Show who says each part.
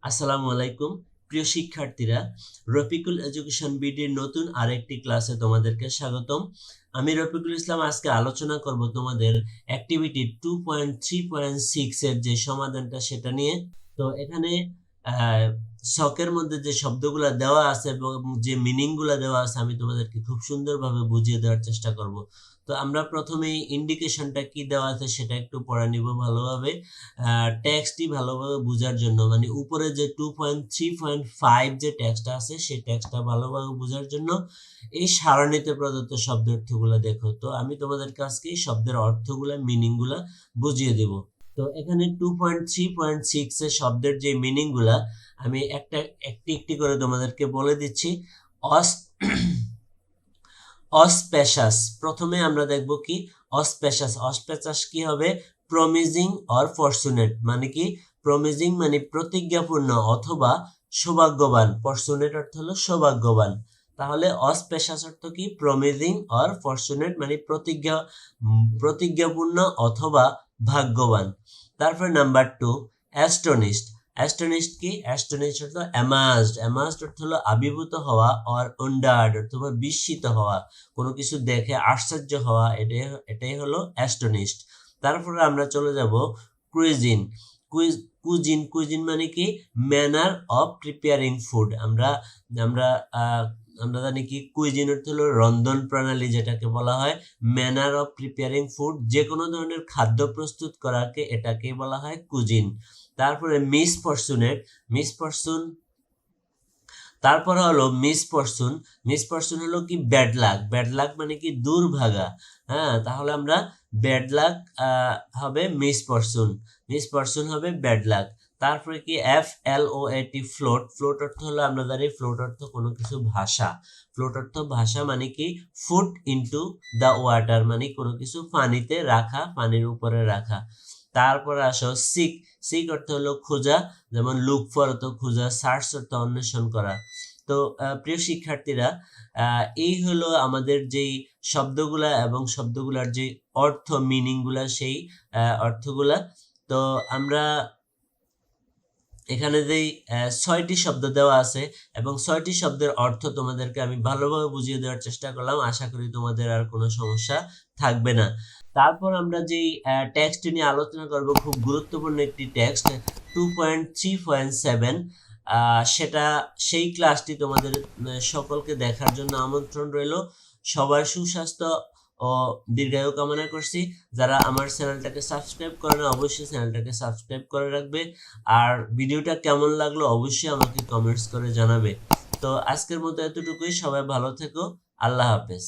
Speaker 1: আসসালামু আলাইকুম প্রিয় শিক্ষার্থীরা, রফিকুল এডুকেশন বিডির নতুন আরেকটি ক্লাসে তোমাদেরকে স্বাগতম। আমি রফিকুল ইসলাম। আজকে আলোচনা করব তোমাদের অ্যাক্টিভিটি 2.3.6 এর যে সমাধানটা সেটা নিয়ে। তো এখানে শখের মধ্যে যে শব্দগুলো দেওয়া আছে এবং যে মিনিংগুলো দেওয়া আছে আমি তোমাদেরকে খুব সুন্দরভাবে বুঝিয়ে দেওয়ার চেষ্টা করব। তো আমরা প্রথমেই ইন্ডিকেশনটা কি দেওয়া আছে সেটা একটু পড়ে নিব ভালোভাবে। টেক্সটটি ভালোভাবে বোঝার জন্য, মানে উপরে যে 2.3.5 যে টেক্সটটা আছে সেই টেক্সটটা ভালোভাবে বোঝার জন্য এই সারণীতে প্রদত্ত শব্দের অর্থগুলো দেখো। তো আমি তোমাদেরকে আজকে এই শব্দের অর্থগুলা মিনিংগুলা বুঝিয়ে দেব। তো এখানে 2.3.6 এর শব্দের যে মিনিংগুলা আমি একটি একটি করে তোমাদেরকে বলে দিচ্ছি। অস অস্পেশাস, প্রথমে আমরা দেখব কি অস্পেশাস। অস্পেশাস কি হবে? প্রমিজিং অর ফরচুনেট, মানে কি প্রমিজিং মানে প্রতিজ্ঞাপূর্ণ অথবা সৌভাগ্যবান, ফরচুনেট অর্থ হলো সৌভাগ্যবান। তাহলে অস্পেশাস অর্থ কি? প্রমিজিং অর ফরচুনেট মানে প্রতিজ্ঞাপূর্ণ অথবা ভাগ্যবান। তারপর নাম্বার 2, অ্যাস্টনিশড। অ্যাস্টনিশড কি? অ্যাস্টনিশড অর্থ অ্যামাজড। অ্যামাজড অর্থ হলো আবির্ভূত হওয়া, আর ওন্ডার্ড অথবা বিস্মিত হওয়া, কোনো কিছু দেখে আশ্চর্য হওয়া, এটাই হলো অ্যাস্টনিশড। তারপরে আমরা চলে যাব কুইজিন। কুজিন কুজিন মানে কি? Manner of preparing food. আমরা আমরা আমরা জানি কি কুইজিন অর্থ হলো রন্ধন প্রণালী, যেটাকে বলা হয় ম্যানার অফ প্রিপেয়ারিং ফুড। যে কোনো ধরনের খাদ্য প্রস্তুত করাকে এটাকে বলা হয় কুজিন। তারপরে মিসফরচুনেট, মিসফরচুন। তারপরে হলো মিসফরচুন। মিসফরচুন হলো কি? Bad luck. ব্যাড লাক মানে কি? দুর্ভাগা। হ্যাঁ, তাহলে আমরা ব্যাড লাক হবে মিসফরচুন, মিসফরচুন হবে ব্যাড লাক। তারপরে কি? FLOAT, float. ফ্লোট অর্থ হলো, আমরা জানি ফ্লোট অর্থ কোনো কিছু ভাষা। ফ্লোট অর্থ ভাষা, মানে কি ফুট ইনটু দ্য ওয়াটার, মানে কোনো কিছু পানিতে রাখা, পানির উপরে রাখা। তারপরে আসো সিক। সিক অর্থ হলো খোঁজা, যেমন লুক ফর অর্থ খোঁজা, সার্চ অর্থ অন্বেষণ করা। তো প্রিয় শিক্ষার্থীরা, এই হলো আমাদের যেই শব্দগুলা এবং শব্দগুলার যে অর্থ মিনিংগুলা, সেই অর্থগুলা। তো আমরা এখানে যেই 6টি শব্দ দেওয়া আছে এবং 6টি শব্দের অর্থ তোমাদেরকে আমি ভালোভাবে বুঝিয়ে দেওয়ার চেষ্টা করলাম। আশা করি তোমাদের আর কোনো সমস্যা থাকবে না। তারপর আমরা যেই টেক্সট নিয়ে আলোচনা করব, খুব গুরুত্বপূর্ণ একটি টেক্সট 2.3.7, সেটা সেই ক্লাসটি তোমাদের সকলকে দেখার জন্য আমন্ত্রণ রইল। সবার সুস্বাস্থ্য ও দীর্ঘায়ু কামনা করছি। যারা আমার চ্যানেলটাকে সাবস্ক্রাইব করে না, অবশ্যই চ্যানেলটাকে সাবস্ক্রাইব করে রাখবে। আর ভিডিওটা কেমন লাগলো অবশ্যই আমাকে কমেন্টস করে জানাবে। তো আজকের মতো এতটুকুই। সবাই ভালো থেকো। আল্লাহ হাফেজ।